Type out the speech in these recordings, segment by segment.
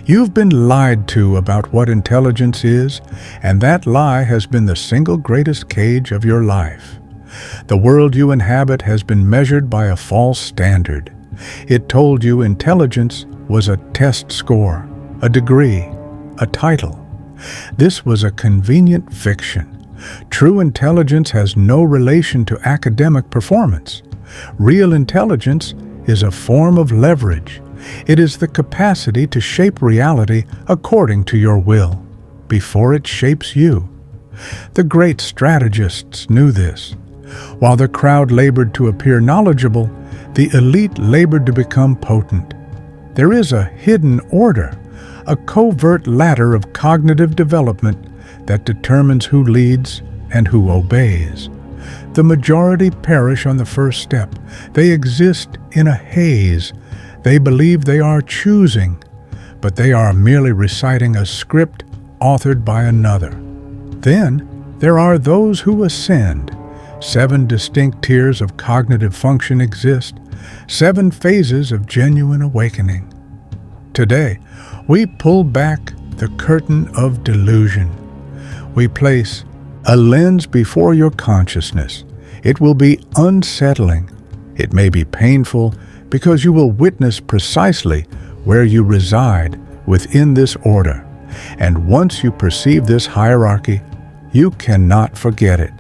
You've been lied to about what intelligence is, and that lie has been the single greatest cage of your life. The world you inhabit has been measured by a false standard. It told you intelligence was a test score, a degree, a title. This was a convenient fiction. True intelligence has no relation to academic performance. Real intelligence is a form of leverage. It is the capacity to shape reality according to your will, before it shapes you. The great strategists knew this. While the crowd labored to appear knowledgeable, the elite labored to become potent. There is a hidden order, a covert ladder of cognitive development that determines who leads and who obeys. The majority perish on the first step. They exist in a haze. They believe they are choosing, but they are merely reciting a script authored by another. Then there are those who ascend. 7 distinct tiers of cognitive function exist, 7 phases of genuine awakening. Today, we pull back the curtain of delusion. We place a lens before your consciousness. It will be unsettling. It may be painful because you will witness precisely where you reside within this order. And once you perceive this hierarchy, you cannot forget it.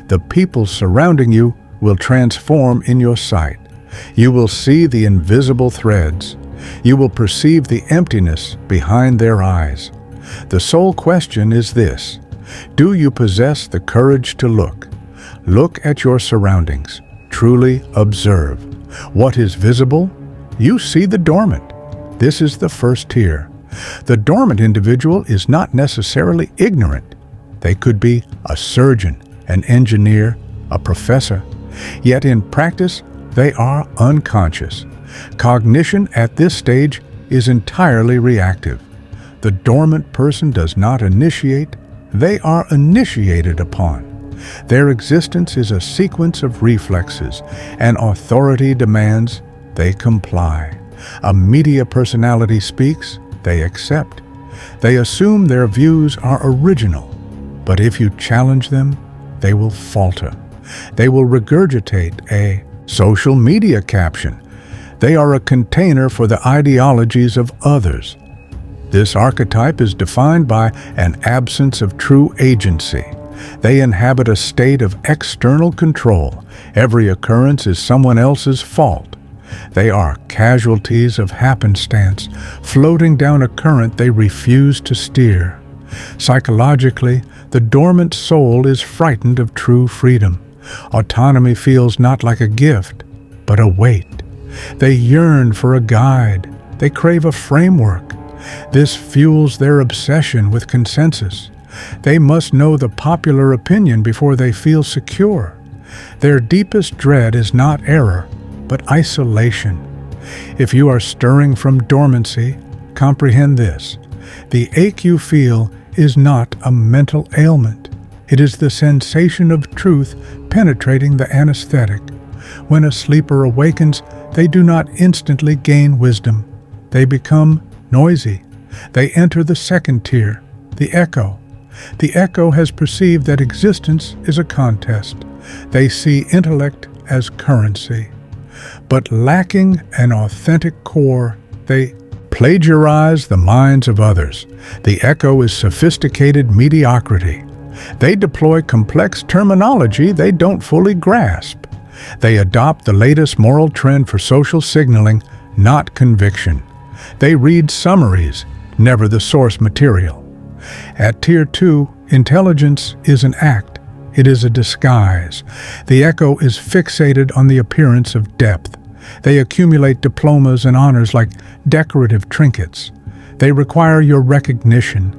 The people surrounding you will transform in your sight. You will see the invisible threads. You will perceive the emptiness behind their eyes. The sole question is this: do you possess the courage to look? Look at your surroundings. Truly observe. What is visible? You see the dormant. This is the first tier. The dormant individual is not necessarily ignorant. They could be a surgeon, an engineer, a professor. Yet in practice, they are unconscious. Cognition at this stage is entirely reactive. The dormant person does not initiate, they are initiated upon. Their existence is a sequence of reflexes. An authority demands, they comply. A media personality speaks, they accept. They assume their views are original, but if you challenge them, they will falter. They will regurgitate a social media caption. They are a container for the ideologies of others. This archetype is defined by an absence of true agency. They inhabit a state of external control. Every occurrence is someone else's fault. They are casualties of happenstance, floating down a current they refuse to steer. Psychologically, the dormant soul is frightened of true freedom. Autonomy feels not like a gift, but a weight. They yearn for a guide. They crave a framework. This fuels their obsession with consensus. They must know the popular opinion before they feel secure. Their deepest dread is not error, but isolation. If you are stirring from dormancy, comprehend this. The ache you feel is not a mental ailment. It is the sensation of truth penetrating the anesthetic. When a sleeper awakens, they do not instantly gain wisdom. They become noisy. They enter the second tier, the echo. The echo has perceived that existence is a contest. They see intellect as currency. But lacking an authentic core, they plagiarize the minds of others. The echo is sophisticated mediocrity. They deploy complex terminology they don't fully grasp. They adopt the latest moral trend for social signaling, not conviction. They read summaries, never the source material. At Tier 2, intelligence is an act. It is a disguise. The echo is fixated on the appearance of depth. They accumulate diplomas and honors like decorative trinkets. They require your recognition.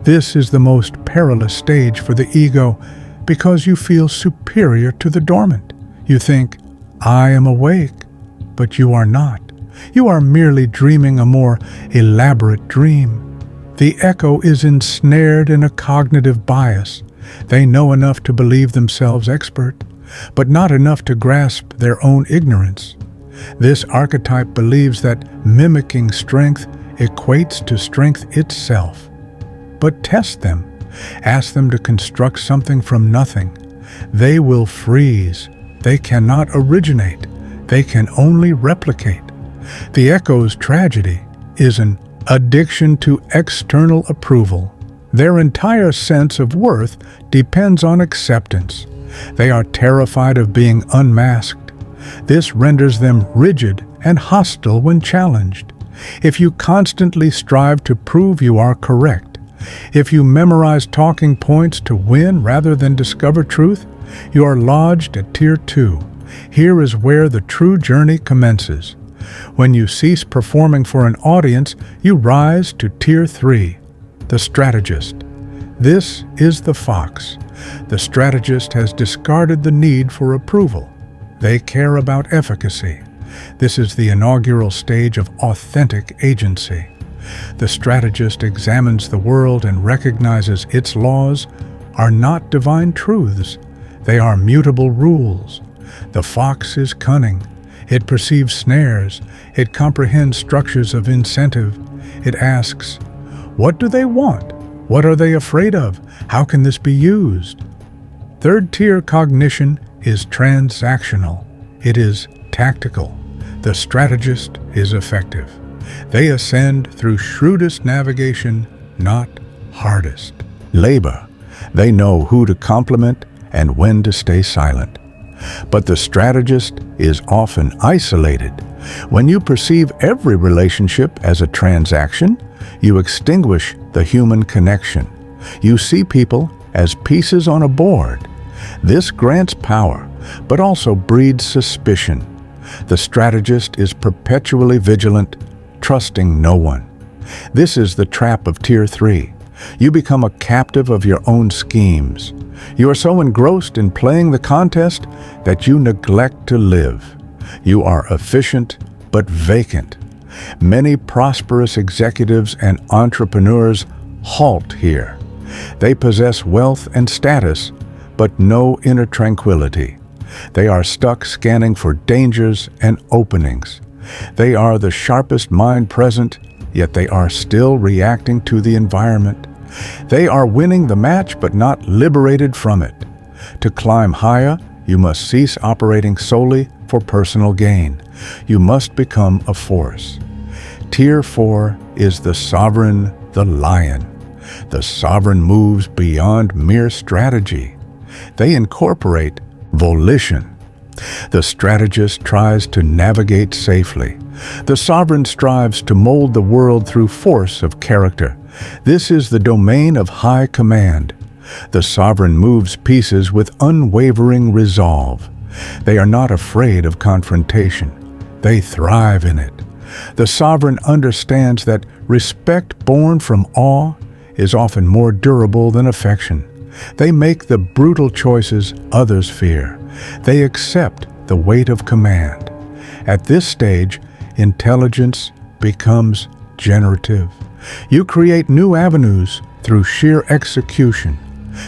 This is the most perilous stage for the ego because you feel superior to the dormant. You think, I am awake, but you are not. You are merely dreaming a more elaborate dream. The echo is ensnared in a cognitive bias. They know enough to believe themselves expert, but not enough to grasp their own ignorance. This archetype believes that mimicking strength equates to strength itself. But test them. Ask them to construct something from nothing. They will freeze. They cannot originate. They can only replicate. The echo's tragedy is an addiction to external approval. Their entire sense of worth depends on acceptance. They are terrified of being unmasked. This renders them rigid and hostile when challenged. If you constantly strive to prove you are correct, if you memorize talking points to win rather than discover truth, you are lodged at Tier 2. Here is where the true journey commences. When you cease performing for an audience, you rise to Tier 3, the strategist. This is the fox. The strategist has discarded the need for approval. They care about efficacy. This is the inaugural stage of authentic agency. The strategist examines the world and recognizes its laws are not divine truths. They are mutable rules. The fox is cunning. It perceives snares. It comprehends structures of incentive. It asks, what do they want? What are they afraid of? How can this be used? Third-tier cognition is transactional. It is tactical. The strategist is effective. They ascend through shrewdest navigation, not hardest labor. They know who to compliment and when to stay silent. But the strategist is often isolated. When you perceive every relationship as a transaction, you extinguish the human connection. You see people as pieces on a board. This grants power, but also breeds suspicion. The strategist is perpetually vigilant, trusting no one. This is the trap of Tier 3. You become a captive of your own schemes. You are so engrossed in playing the contest that you neglect to live. You are efficient, but vacant. Many prosperous executives and entrepreneurs halt here. They possess wealth and status, but no inner tranquility. They are stuck scanning for dangers and openings. They are the sharpest mind present, yet they are still reacting to the environment. They are winning the match but not liberated from it. To climb higher, you must cease operating solely for personal gain. You must become a force. Tier 4 is the sovereign, the lion. The sovereign moves beyond mere strategy. They incorporate volition. The strategist tries to navigate safely. The sovereign strives to mold the world through force of character. This is the domain of high command. The sovereign moves pieces with unwavering resolve. They are not afraid of confrontation. They thrive in it. The sovereign understands that respect born from awe is often more durable than affection. They make the brutal choices others fear. They accept the weight of command. At this stage, intelligence becomes generative. You create new avenues through sheer execution.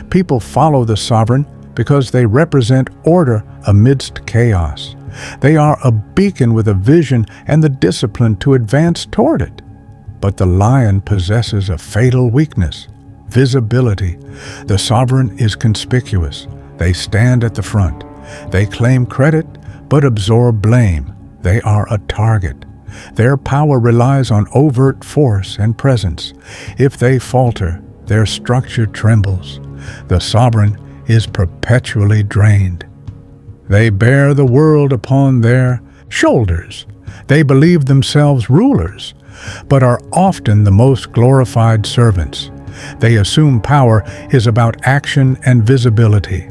People follow the sovereign because they represent order amidst chaos. They are a beacon with a vision and the discipline to advance toward it. But the lion possesses a fatal weakness: visibility. The sovereign is conspicuous. They stand at the front. They claim credit, but absorb blame. They are a target. Their power relies on overt force and presence. If they falter, their structure trembles. The sovereign is perpetually drained. They bear the world upon their shoulders. They believe themselves rulers, but are often the most glorified servants. They assume power is about action and visibility.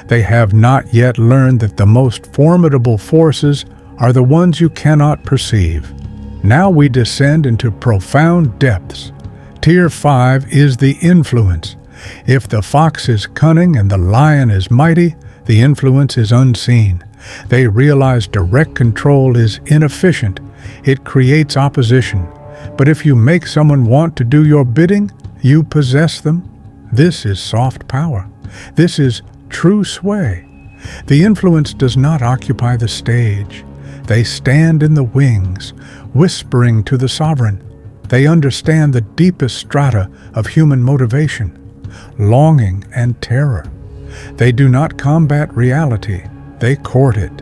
They have not yet learned that the most formidable forces are the ones you cannot perceive. Now we descend into profound depths. Tier 5 is the influence. If the fox is cunning and the lion is mighty, the influence is unseen. They realize direct control is inefficient. It creates opposition. But if you make someone want to do your bidding, you possess them. This is soft power. This is true sway. The influence does not occupy the stage. They stand in the wings, whispering to the sovereign. They understand the deepest strata of human motivation, longing and terror. They do not combat reality, they court it.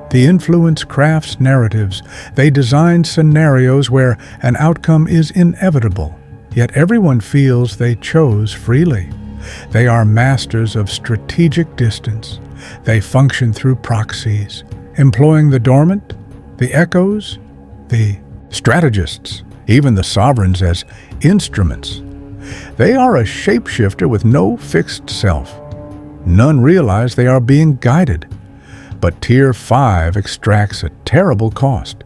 The influence crafts narratives. They design scenarios where an outcome is inevitable, yet everyone feels they chose freely. They are masters of strategic distance. They function through proxies, employing the dormant, the echoes, the strategists, even the sovereigns as instruments. They are a shapeshifter with no fixed self. None realize they are being guided. But Tier 5 extracts a terrible cost: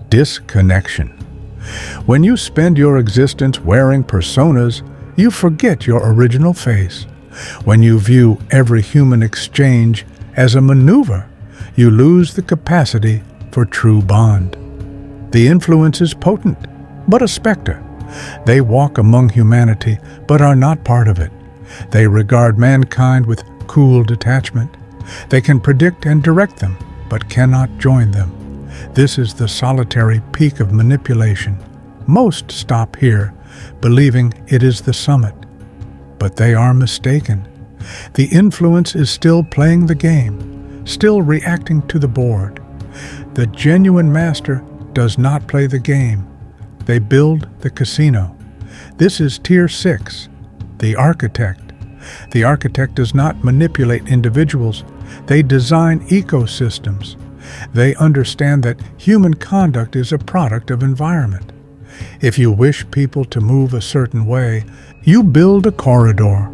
disconnection. When you spend your existence wearing personas, you forget your original face. When you view every human exchange as a maneuver, you lose the capacity for true bond. The influence is potent, but a specter. They walk among humanity, but are not part of it. They regard mankind with cool detachment. They can predict and direct them, but cannot join them. This is the solitary peak of manipulation. Most stop here, believing it is the summit. But they are mistaken. The influence is still playing the game, still reacting to the board. The genuine master does not play the game. They build the casino. This is Tier 6, the architect. The architect does not manipulate individuals. They design ecosystems. They understand that human conduct is a product of environment. If you wish people to move a certain way, you build a corridor.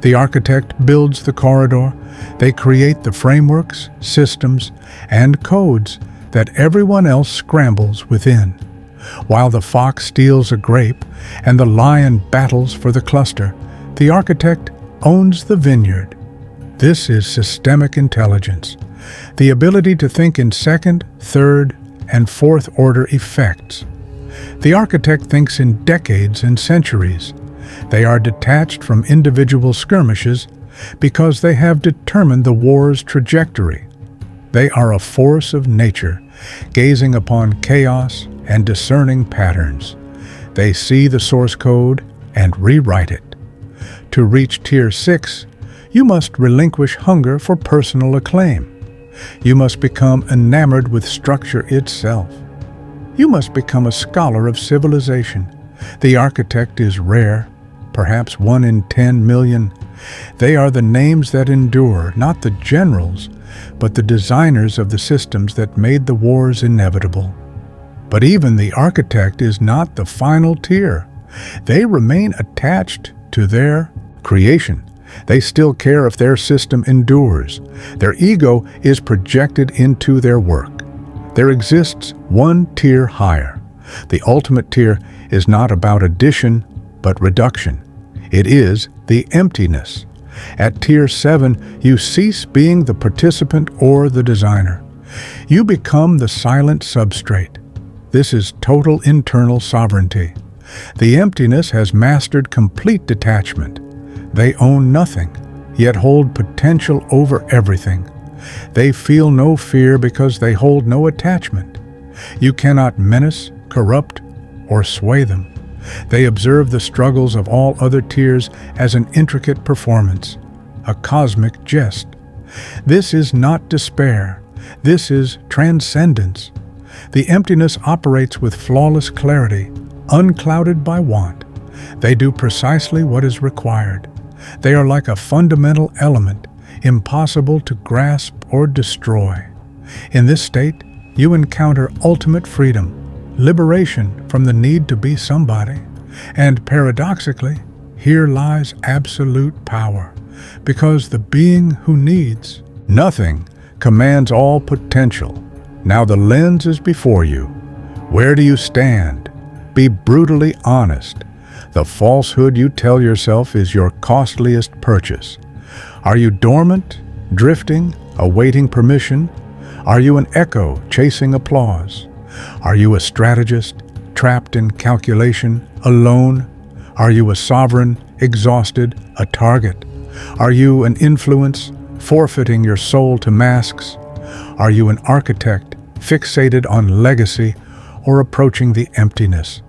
The architect builds the corridor. They create the frameworks, systems, and codes that everyone else scrambles within. While the fox steals a grape and the lion battles for the cluster, the architect owns the vineyard. This is systemic intelligence, the ability to think in second, third, and fourth order effects. The architect thinks in decades and centuries. They are detached from individual skirmishes because they have determined the war's trajectory. They are a force of nature, gazing upon chaos and discerning patterns. They see the source code and rewrite it. To reach Tier 6, you must relinquish hunger for personal acclaim. You must become enamored with structure itself. You must become a scholar of civilization. The architect is rare, perhaps 1 in 10 million. They are the names that endure, not the generals, but the designers of the systems that made the wars inevitable. But even the architect is not the final tier. They remain attached to their creation. They still care if their system endures. Their ego is projected into their work. There exists one tier higher. The ultimate tier is not about addition, but reduction. It is the emptiness. At Tier 7, you cease being the participant or the designer. You become the silent substrate. This is total internal sovereignty. The emptiness has mastered complete detachment. They own nothing, yet hold potential over everything. They feel no fear because they hold no attachment. You cannot menace, corrupt, or sway them. They observe the struggles of all other tiers as an intricate performance, a cosmic jest. This is not despair. This is transcendence. The emptiness operates with flawless clarity, unclouded by want. They do precisely what is required. They are like a fundamental element, impossible to grasp or destroy. In this state, you encounter ultimate freedom, liberation from the need to be somebody. And paradoxically, here lies absolute power, because the being who needs nothing commands all potential. Now the lens is before you. Where do you stand? Be brutally honest. The falsehood you tell yourself is your costliest purchase. Are you dormant, drifting, awaiting permission? Are you an echo chasing applause? Are you a strategist, trapped in calculation, alone? Are you a sovereign, exhausted, a target? Are you an influence, forfeiting your soul to masks? Are you an architect, fixated on legacy, or approaching the emptiness?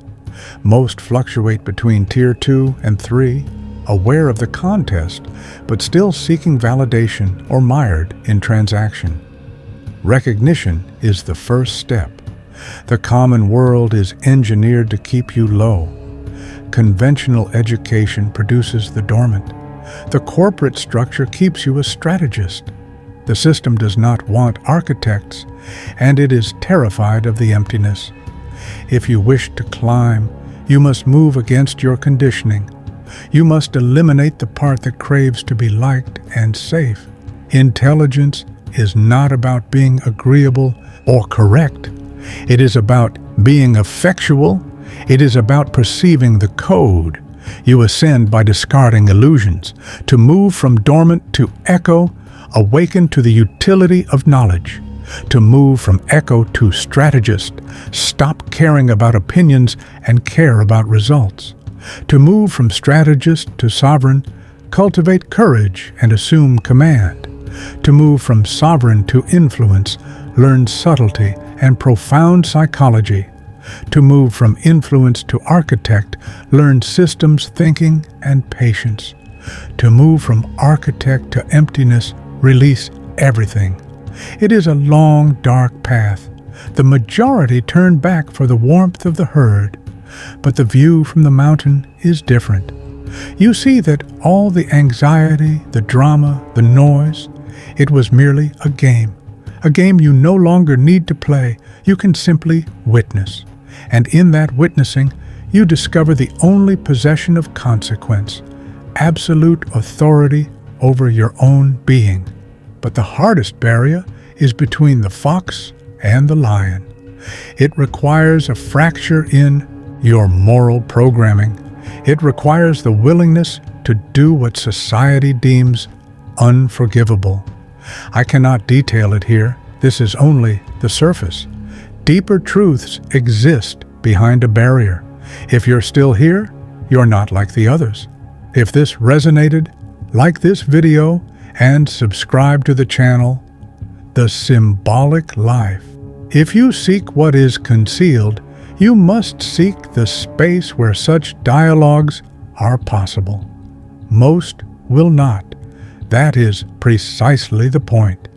Most fluctuate between Tier 2 and 3, aware of the contest, but still seeking validation or mired in transaction. Recognition is the first step. The common world is engineered to keep you low. Conventional education produces the dormant. The corporate structure keeps you a strategist. The system does not want architects, and it is terrified of the emptiness. If you wish to climb, you must move against your conditioning. You must eliminate the part that craves to be liked and safe. Intelligence is not about being agreeable or correct. It is about being effectual. It is about perceiving the code. You ascend by discarding illusions. To move from dormant to echo, awaken to the utility of knowledge. To move from echo to strategist, stop caring about opinions and care about results. To move from strategist to sovereign, cultivate courage and assume command. To move from sovereign to influence, learn subtlety and profound psychology. To move from influence to architect, learn systems thinking and patience. To move from architect to emptiness, release everything. It is a long, dark path. The majority turn back for the warmth of the herd, but the view from the mountain is different. You see that all the anxiety, the drama, the noise, it was merely a game you no longer need to play. You can simply witness. And in that witnessing, you discover the only possession of consequence, absolute authority over your own being. But the hardest barrier is between the fox and the lion. It requires a fracture in your moral programming. It requires the willingness to do what society deems unforgivable. I cannot detail it here. This is only the surface. Deeper truths exist behind a barrier. If you're still here, you're not like the others. If this resonated, like this video and subscribe to the channel. The Symbolic Life. If you seek what is concealed, you must seek the space where such dialogues are possible. Most will not. That is precisely the point.